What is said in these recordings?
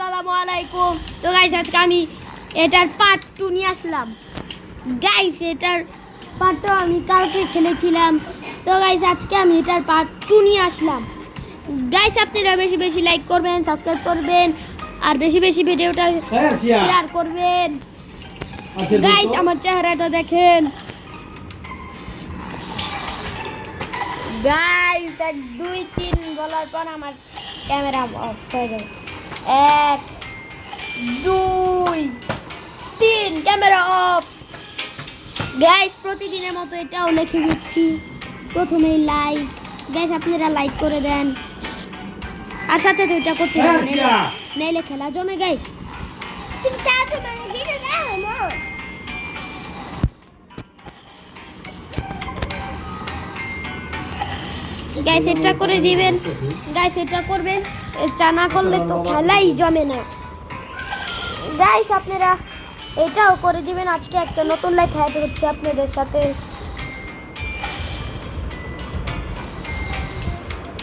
আসসালামু আলাইকুম। তো গাইস আজকে আমি এটার পার্ট 2 নিয়ে আসলাম। গাইস এটার পার্ট 2 আমি কালকে খেলেছিলাম। তো গাইস আজকে আমি এটার পার্ট 2 নিয়ে আসলাম। গাইস আপনারা বেশি বেশি লাইক করবেন, সাবস্ক্রাইব করবেন আর বেশি বেশি ভিডিওটা শেয়ার করবেন। গাইস আমার চেহারাটা দেখেন। গাইস 1 2 3 বলার পর আমার ক্যামেরা অফ হয়ে যাবে। 1 2 3 ক্যামেরা অফ। গাইস প্রতিদিনের মতো এটাও লিখে দিচ্ছি। প্রথমেই লাইক। গাইস আপনারা লাইক করে দেন আর সাথে তো এটা করতে হবে নাইলে খেলা জমে। গাইস তুমি তাও তো মানে ভিডিও দেখো না। গাইস এটা করে দিবেন। গাইস এটা করবেন, এটা না করলে তো খেলাই জমে না। গাইস আপনারা এটাও করে দিবেন। আজকে একটা নতুন লাইভ অ্যাড হচ্ছে আপনাদের সাথে।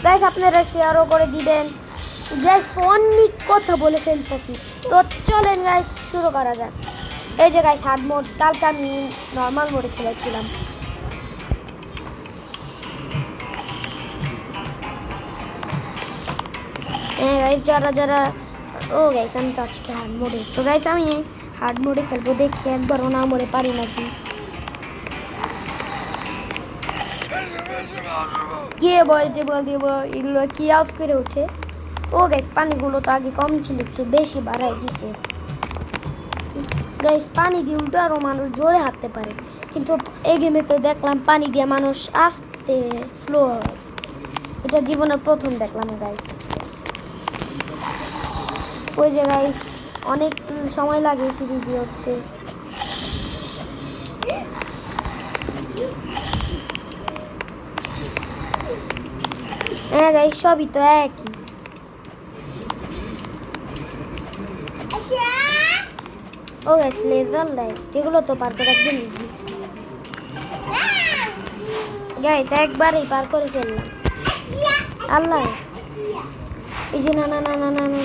গাইস আপনারা শেয়ারও করে দিবেন। গাইস অনেক কথা বলে ফেলতেছি, তো চলেন গাইস শুরু করা যাক। এই যে গাইস হার্ড মোড, কালকে আমি নর্মাল মোডে খেলেছিলাম। গাইস যারা যারা ও গাইস আমি তো আজকে হার্ড মোডে, তো গাইস আমি হার্ড মোডে খেলবো, দেখি একবারও না মরে পারি নাকি। গিয়ে বলতে দিব এগুলো কি আউট করে ওঠে। ও গাইস পানিগুলো তো আগে কম ছিল, একটু বেশি বাড়াই দিছে। গাইস পানি দিয়ে উল্টো আরও মানুষ জোরে হাঁটতে পারে, কিন্তু এই গেমেতে দেখলাম পানি দিয়ে মানুষ আস্তে স্লো হয়। এটা জীবনের প্রথম দেখলাম গাইস। ওই যে গাইস অনেক সময় লাগে সিঁড়ি দিয়ে উঠতে। হ্যাঁ গাইস সবই তো একই। ও গাইস লেজার লাইট এগুলো তো পার করে একদম ইজি। গাইস একবারই পার করে ফেললাম। আল্লাহ এই যে না না না না না না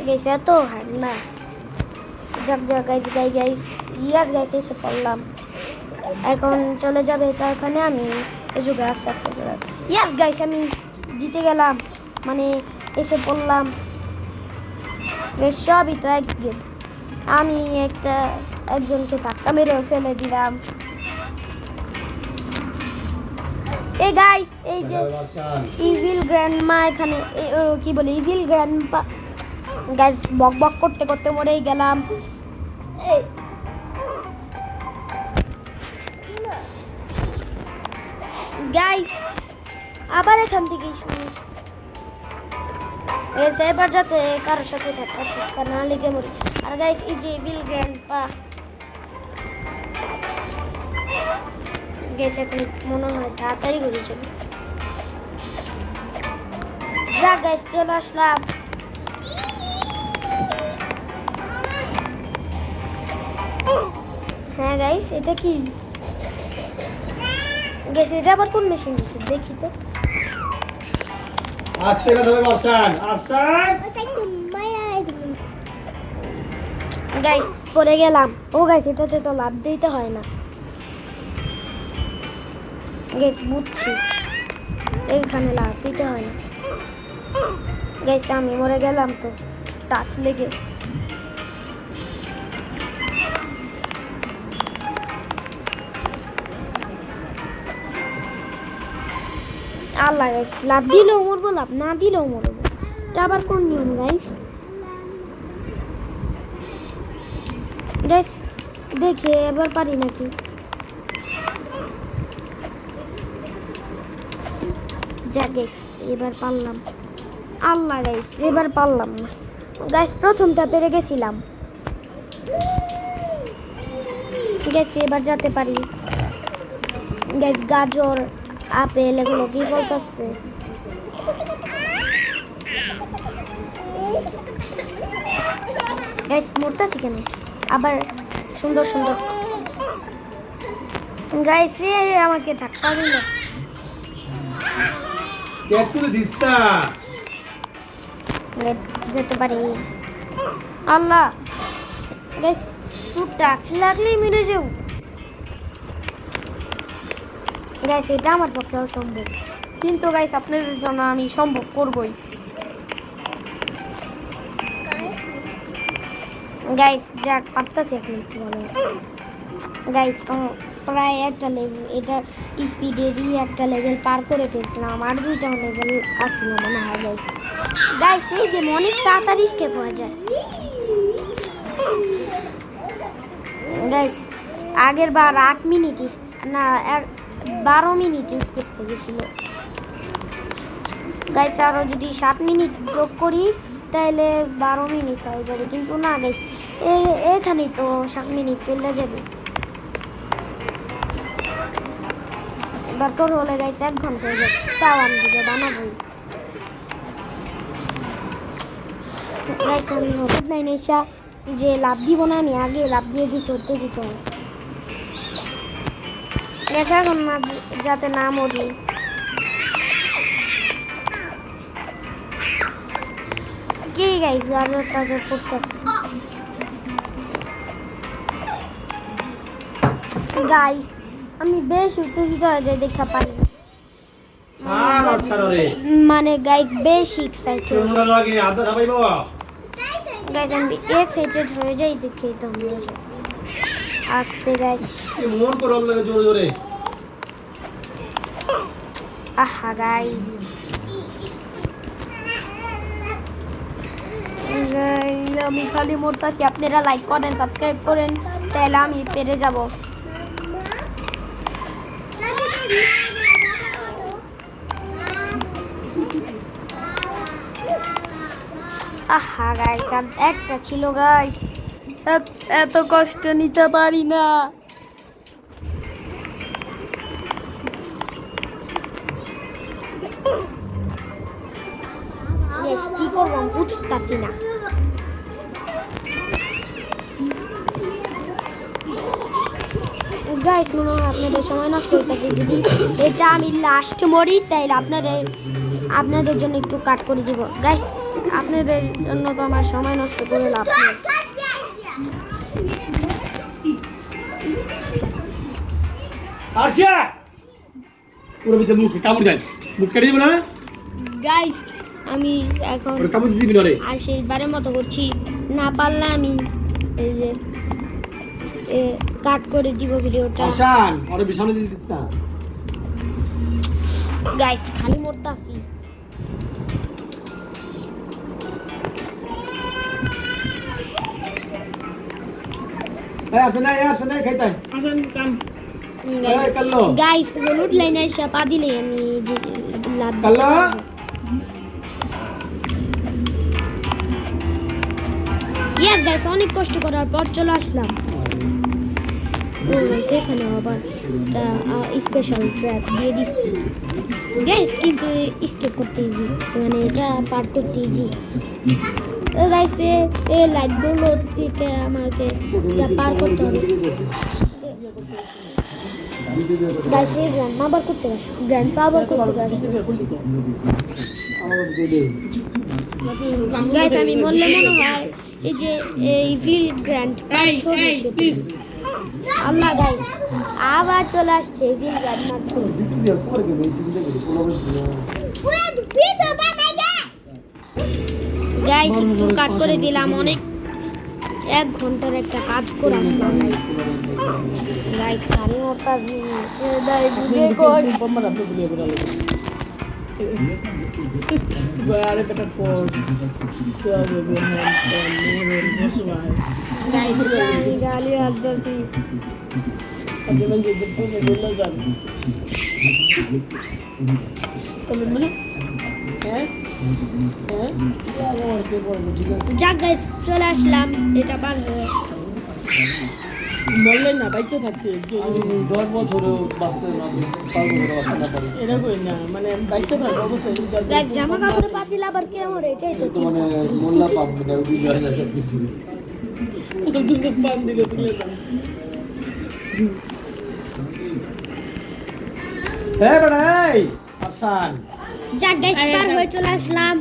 গাইস এত হার না। যাক যাক গাইস গাইস ইয়াস গাইস এসে পড়লাম। এখন চলে যাবে এটা এখানে, আমি এই যুগে আস্তে আস্তে চলে ইয়াস গাইস আমি জিতে গেলাম, মানে এসে পড়লাম। গাইস সবই তো এক গেম। আমি একজনকে ধাক্কা মেরে ফেলে দিলাম। এই গাইস এই যে ইভিল গ্র্যান্ডমা এখানে কি বলে ইভিল গ্র্যান্ডপা। গাইস বক বক করতে করতে মরেই গেলাম। গাইস আবার এখান থেকেই শুনি। এবার যাতে কারোর সাথে ধাক্কা না লেগে মরি। আর গাইস এই যে ইভিল গ্র্যান্ডপা গাইস এখন মনে হয় তাড়াতাড়ি করেছিল। যা গাইস চলে আসলাম। হ্যাঁ গাইস এটা কি গাইস এটা আবার কোন মেশিন দিচ্ছে দেখি তো। আস্তে কথা হবে বর্ষান আরশান গাইস পড়ে গেলাম। ও গাইস এটাতে তো লাভ দিতে হয় না। গাইস বুঝছি এইখানে লাভ দিতে হয় না। গাইস আমি মরে গেলাম তো টাচ লেগে। আল্লাহ গাইস লাভ দিলেও মরবো, লাভ না দিলেও মরবো। এটা আবার কোন নিয়ম গাইস? গাইস দেখে এবার পারি নাকি। যা গাইস এবার পারলাম। আল্লাহ গাইস এবার পারলাম না। গাইস প্রথমটা পেরে গেছিলাম। গাইস এবার যেতে পারি। গাইস গাজর আপেল এগুলো কি বলতেছে। গাইস মরতেছি কেন আবার? সুন্দর সুন্দর গাইস আমাকে ধাক্কা দিল। কে তুই দিস্তা যেতে পারি। আল্লাহ গাইস, তো টাচ লাগলেই মেরে যাও গাইস, এটা আমার পক্ষে অসম্ভব, কিন্তু গাইস আপনাদের জন্য আমি সম্ভব করবই। গাইস যাক পারতেছি এখন একটু ভালো গাইস। প্রায় একটা লেভেল, এটা স্পিডেরই একটা লেভেল পার করে ফেলছিলাম, আর দুইটা লেভেল আসছিল মনে হয় গাইস। গাইস এই গেম অনেক তাড়াতাড়ি স্কেপ হয়ে যায় গাইস। আগের বার 8 মিনিট না 12 মিনিট স্কেপ হয়ে গেছিল গাইস। আরও যদি 7 মিনিট যোগ করি তাহলে 12 মিনিট হয়ে যাবে, কিন্তু না গাইস, এখানেই তো 7 মিনিট চলে যাবে। দরকার হলে গাইস 1 ঘন্টা হয়ে যাবে, তাও আমি ভিডিও বানাবোই গাইস। আমি হঠাৎ লাইনে এসা যে লাভ দিব না, আমি আগে লাভ দিয়ে দিই, সত্যি যেতে হয় দেখা এখন না যাতে না মরি। কি গাইস গাজর টাজর করতেছে গাইস, আমি বেশ উত্তেজিত হয়ে যাই দেখা পারি না। ছাড় আর ছাড় রে মানে গাইস বেশ এক্সাইটেড তোমরা লাগে আদা দাবাইবো গাইস, আমি এক্সাইটেড হয়ে যাই দেখে তো আমরা আস্তে গাইস। কি মন করে লাগে জোরে জোরে। আহা গাইস, আমি খালি মরতাছি, আপনারা লাইক করেন, সাবস্ক্রাইব করেন, তাহলে আমি পেরে যাব। আহা গাইস, আর একটা ছিল গাইস, এত কষ্ট নিতে পারি না। কি করবো বুঝতেছি না গাইস। মনে হয় আপনাদের সময় নষ্ট হইতেছে, যদি এটা আমি লাস্ট মরি তাইলে আপনাদের জন্য একটু কাট করে দিব গাইস। আপনাদের জন্য তো আমার সময় নষ্ট করে লাভ নেই। আরশা পুরো ভিতরে মুখ কামড় দেন, মুখ কেটে দিব না গাইস। আমি এখন ওরে কামড় দিবি না রে। আর শেষবারের মতো করছি, না পারলে আমি এই যে কাট করে দিব ভিডিওটা আশান ওরে বিছানা দিয়ে দিস না গাইস। খালি মরতাছি এই আসেন না খাইতে আসেন কাম এই কাল্লো গাইস। হলুদ লাইনের চাপা দিলে আমি যে লাভ কাল্লো ইয়েস গাইস, অনেক কষ্ট করার পর চলে আসলাম। ও গাইস, এখানে আবার স্পেশাল ট্র্যাপ দিয়ে দিচ্ছি গাইস, কিন্তু স্কেপ করতে ইজি, মানে এটা পার করতে ইজি গাইস। এই লাইটগুলো থেকে আমাকে এটা পার করতে হবে গাইস। এই গ্র্যান্ড পাওয়ার করতে আসো, গ্র্যান্ড পাওয়ার করতে আসো গাইস। আমি বললে মনে হয় এই যে এই ভিল গ্র্যান্ড আল্লাহ গাইস, আবার চলে আসছে ভিল গ্র্যান্ড মাত্র গাইস। একটু কাট করে দিলাম, অনেক 1 ঘন্টার একটা কাজ করে আসলাম গাইস। খালি ওটা দাই বুঝে কই Guarda per porto. Sua bebê não posso mais. Guys আমি গালি আসতেছি Ada lagi jemput mobil lazam. Kalau mana? Eh? Ya, mau ke boleh juga. যাক গাইস, চলে আসলাম, এটা পার হয়ে বললেন না বাইচে থাকতে আমি 10 বছরেও বাঁচতে না পারবো না, বাঁচতে না পারি এটা কই না মানে বাইচে থাকবে অবশ্যই গাইস। জামা কাপড় পাত দিলে আবার কেমন, এটাই তো তো মানে মোল্লা পাবো না ওই যায় সব কিছু পান দিলে তুলে দাও এই বড়াই আসান যাক গাইস, পার হয়ে চলে আসলাম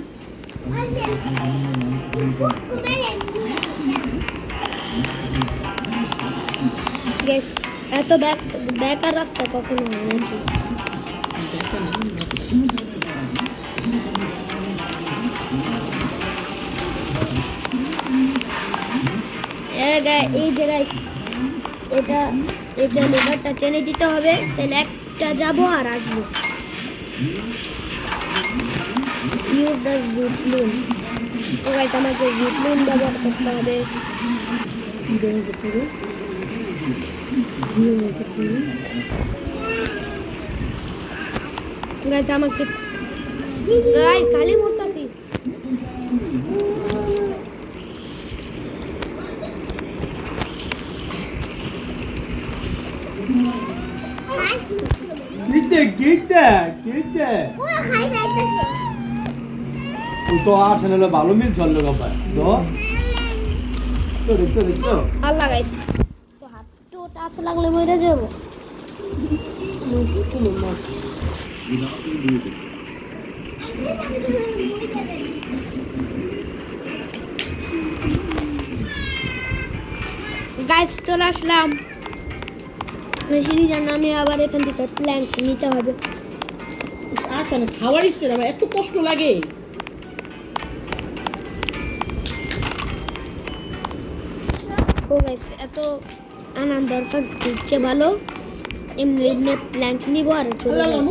গাইস এত বেকার রাস্তা কখনো হয় নাকি? এই যে গাইস এটা লেভারটা টেনে দিতে হবে, তাহলে একটা যাবো আর আসবো। Use the zipline. তো গাইস আমাকে জিপলাইন ব্যবহার করতে হবে। গাইস আমাকে গাইস খালি মরতাছি। গিতে ও তো আর্সেনালে ভালো মিল চললো ব্যাপার তো দেখছো আল্লাহ গাইস তো হাত তো টাচ লাগলে মরে যাবো। গাইস চলে আসলাম মেশিনি, জানো আমি আবার এখান থেকে প্ল্যাঙ্ক নিতে হবে। আসা না খাওয়ার স্টেজ আমার এত কষ্ট লাগে। ও গাইস এত আনার দরকার দিচ্ছে ভালো, এমনি এমনি প্ল্যাঙ্ক নিব আর চলে যাবো।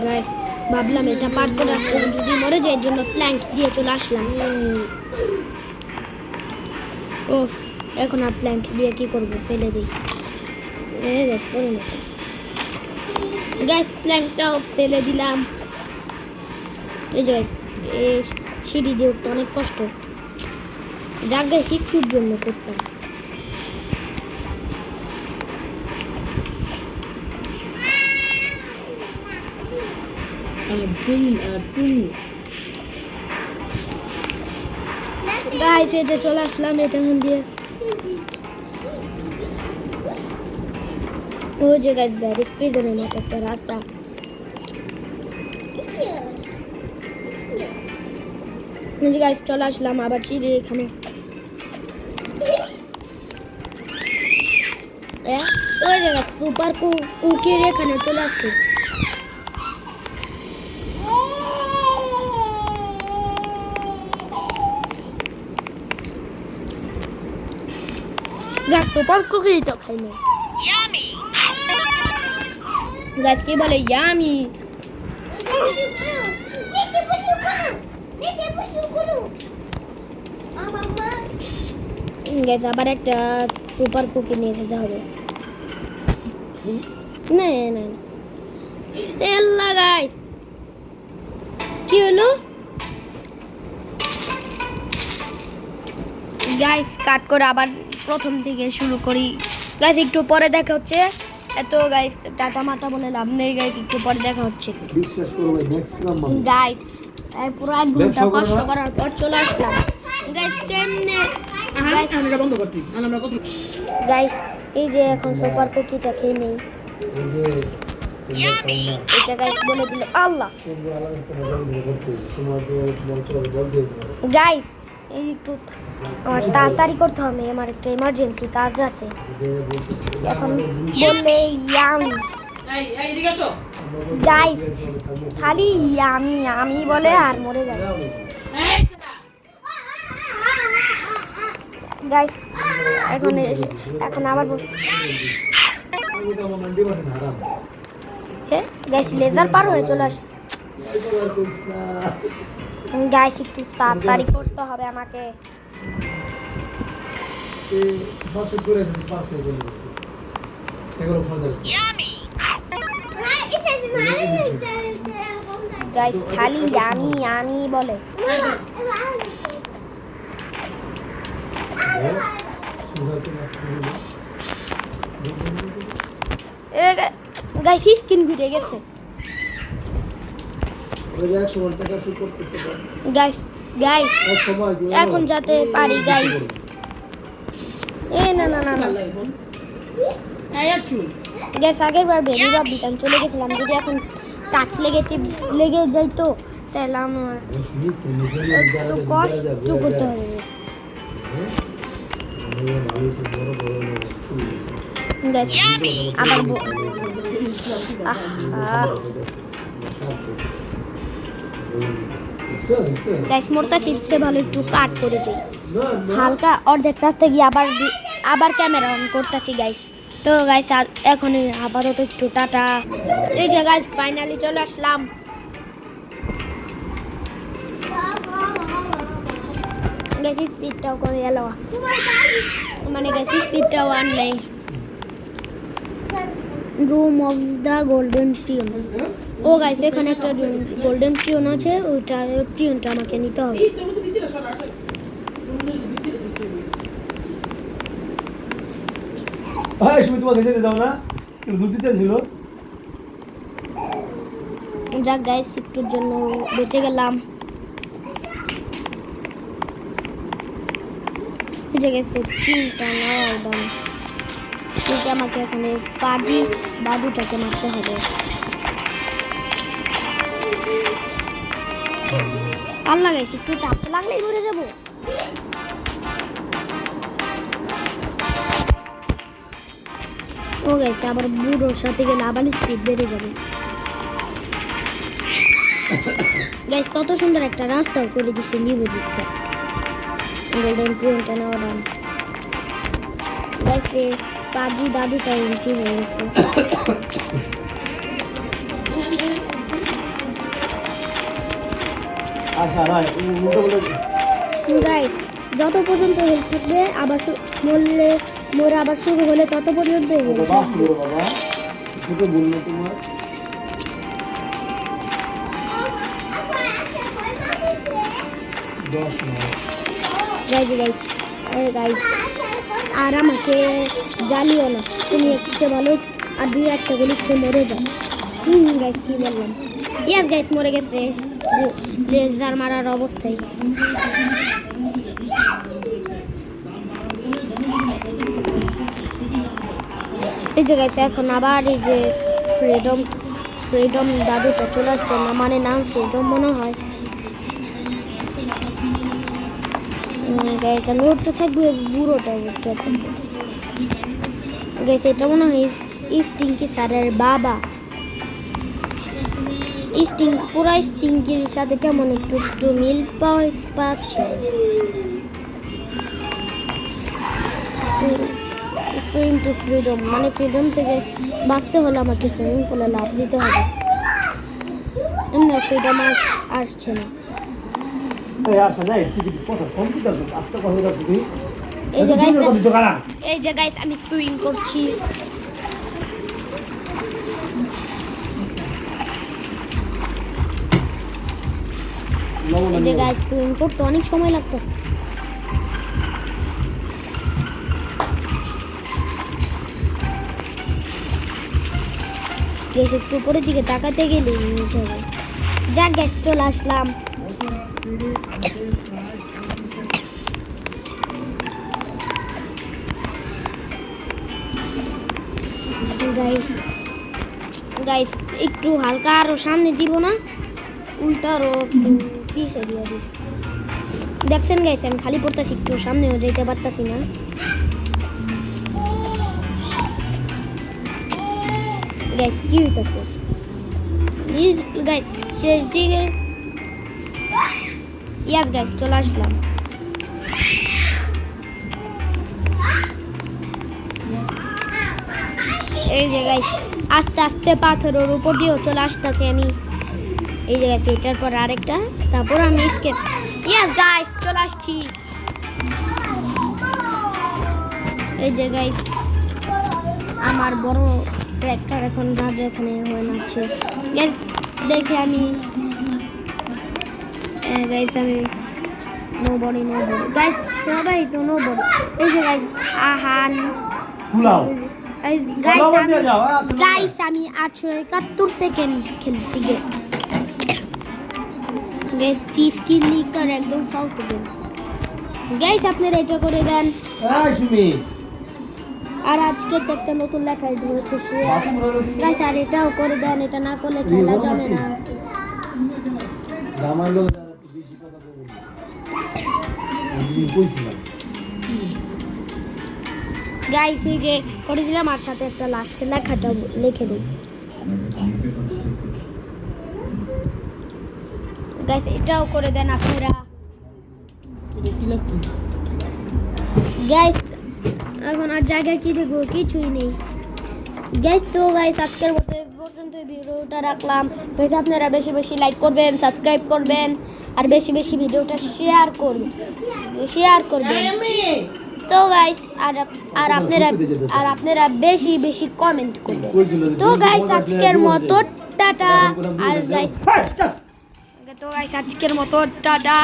গাইস ভাবলাম এটা পার করে আসতে যদি মরে যায়, এর জন্য প্ল্যাঙ্ক দিয়ে চলে আসলাম। ও এখন আর প্ল্যাঙ্ক দিয়ে কি করবো, ফেলে দিই। গ্যাস প্ল্যাঙ্কটাও ফেলে দিলাম। এই যে সিঁড়ি দিয়ে উঠতে অনেক কষ্ট, যাক গাইস একটুর জন্য করতাম। গাইস এই যে চলে আসলাম এটা দিয়ে। ওই যে গাইস ব্যারিজ প্রিজনের মতো একটা রাস্তা। এই যে গাইস চলে আসলাম আবার সিঁড়ির এখানে। ওই যে গাইস সুপার কুকির এখানে চলে আসছে। গাছ সুপার কুকি তো খাই না। গাছ কি বলে ইয়ামি। গাছ আবার একটা সুপার কুকি নিয়ে যেতে হবে। না না এল্লা গাইস কি হলো গাইস, কাট করে আবার প্রথম থেকে শুরু করি। গাইস একটু পরে দেখা হচ্ছে। এত গাইস টাটা মাতা বলে লাভ নেই গাইস, একটু পরে দেখা হচ্ছে। বিশ্বাস করো ভাই ম্যাক্সিমাম মানুষ গাইস পুরো 1 ঘন্টা কষ্ট করার পর চলে আসলাম। গাইস কেমনে গাইস আমরা বন্ধ করতে আমরা কত গাইস এই যে এখন সুপার কুকিটা খেয়ে নেই। এটা গাইস বলে দিল আল্লাহ। গাইস এই একটু আমার তাড়াতাড়ি করতে হবে, আমার একটা ইমার্জেন্সি কাজ আছে। এখন বললে ইয়ামি গাইস খালি ইয়ামি আমি বলে আর মরে যায়। গাইস এখন আবার গাইস লেজার পার হয়ে চলে আসে। গাইস একটু তাড়াতাড়ি করতে হবে আমাকে। গাইস খালি ইয়ামি ইয়ামি বলে। গাইস স্কিন ঘুরে গেছে। গাইস গাইস এখন যাতে পারি গাইস। না না না না গাইস আগের বার বেবি বাপ দিতাম চলে গেছিলাম, যদি এখন টাচ লেগে যাইতো তাহলে আমার একটু কষ্ট করতে হবে Guys, আবার গাইস মোরটা শিখছে ভালো একটু কাট করে দিই হালকা অর্ধেক রাস্তা গিয়ে আবার ক্যামেরা অন করতেছি গাইস তো গাইস এখন আপাতত একটু টাটা এই যে গাইস ফাইনালি চলে আসলাম গাইস স্পিডটাও করে এলো মানে গাইস স্পিডটাও আন নেই room of the golden tune ও গাইস এখানে একটা গোল্ডেন টিউন আছে ওইটা টিউনটা আমাকে নিতে হবে হ্যাঁ তুমি তোমাকে যেতে দাও না দুধ দিতে ছিল যাক গাইস একটুর জন্য বেঁচে গেলাম এই যে গেছে টিউনটা নাও দাম ঠিক আমাকে এখানে পাজি বাবুটাকে মারতে হবে আল্লাহ গাইস একটু চাপ লাগলেই মরে যাব ও গাইস আবার বুড়োর সাথে গেলে আবার স্পিড বেড়ে যাবে গাইস কত সুন্দর একটা রাস্তা করে দিছে নিবু দিতে গোল্ডেন টিউনটা নাও দাম গাইস পাজি দাদুটা এন্ট্রি হয়ে গেছে আশা রায় উল্টো বলে গাইস যত পর্যন্ত হেল্প থাকবে আবার মরে আবার শুরু হলে তত পর্যন্ত বাবা শুরু বাবা শুধু বললো তোমার গাইস আর আমাকে জ্বালিও না তুমি একটু ভালো আর দুই একটা গুলি খেয়ে মরে যাও গাইস কি বললাম ইয়াস গাইস মরে গেছে লেজার মারার অবস্থায় এই যে গাইস এখন আবার এই যে ফ্রিডম দাদুটা চলে আসছে না মানে নাম ফ্রিডম মনে হয় গাইস আমি উঠতে থাকবো বুড়োটা উঠতে থাকবো গাইস এটা মনে হয় স্টিংকি স্যারের বাবা পুরা স্টিংকির সাথে কেমন একটু একটু মিল পাচ্ছে সুইম টু ফ্রিডম মানে ফ্রিডম থেকে বাঁচতে হলে আমাকে সুইমিং পুলে লাভ দিতে হবে এমনি ফ্রিডম আসছে না এই আশা নাই তুই কথা কম্পিউটার আস্তে কথা বলছ তুই এই যে গাইস আমি সুইং করছি এই যে গাইস সুইং করতে অনেক সময় লাগতেছে একটু উপরের দিকে তাকাতে গেলে যাক গাইস চলে আসলাম গাইস একটু হালকা আরো সামনে দিব না উল্টা আরো একটু পিছে দিয়ে দিই দেখছেন গাইস আমি খালি পড়তেছি একটু সামনেও যেতে পারতাছি না গাইস কি হইতাছে গাইস শেষ দিকে ইয়াস গাইস চলে আসলাম এই যে গাইস আস্তে আস্তে পাথরের উপর দিয়েও চলে আসতেছি আমি এই যে গাইস এটার পর আরেকটা তারপর আমি স্কেপ ইয়াস গাইস চলে আসছি এই যে গাইস আমার বড় ট্র্যাক্টর এখন রাজা এখানে হয়ে নাচছে দেখে আমি গাইস আমি নোবডি গাইস সবাই তো নোবডি এই যে গাইস আহান কুলাও গাইস আমি 871 সেকেন্ড খেলতে গিয়ে গাইস চিজ কি লিকার একদম ফালতু গেম গাইস আপনারা এটা করে দেন এই সুমি আর আজকে তো একটা নতুন লেখা হয়েছে শেয়ার বাথরুম রইলো কি? গাইস আর এটাও করে দেন, এটা না করলে খেলা জমে না। জামাই লোক যারা একটু বেশি কথা বলে আমি কইছিলাম গাইস এই যে করে দিলাম, আর সাথে একটা লাস্টে লেখাটা লিখে দিই। গাইস এটাও করে দেন আপনারা। এটা কি লাগতো? গাইস এখন আর জায়গায় কি দেখবো, কিছুই নেই গাইস। তো গাইস আজকের মতো এই পর্যন্ত ভিডিওটা রাখলাম। তো আপনারা বেশি বেশি লাইক করবেন, সাবস্ক্রাইব করবেন, আর বেশি বেশি ভিডিওটা শেয়ার করবেন। তো গাইস আর আপনারা বেশি বেশি কমেন্ট করবেন। তো গাইস আজকের মতো টাটা। আর গাইস আজকের মতো টাটা।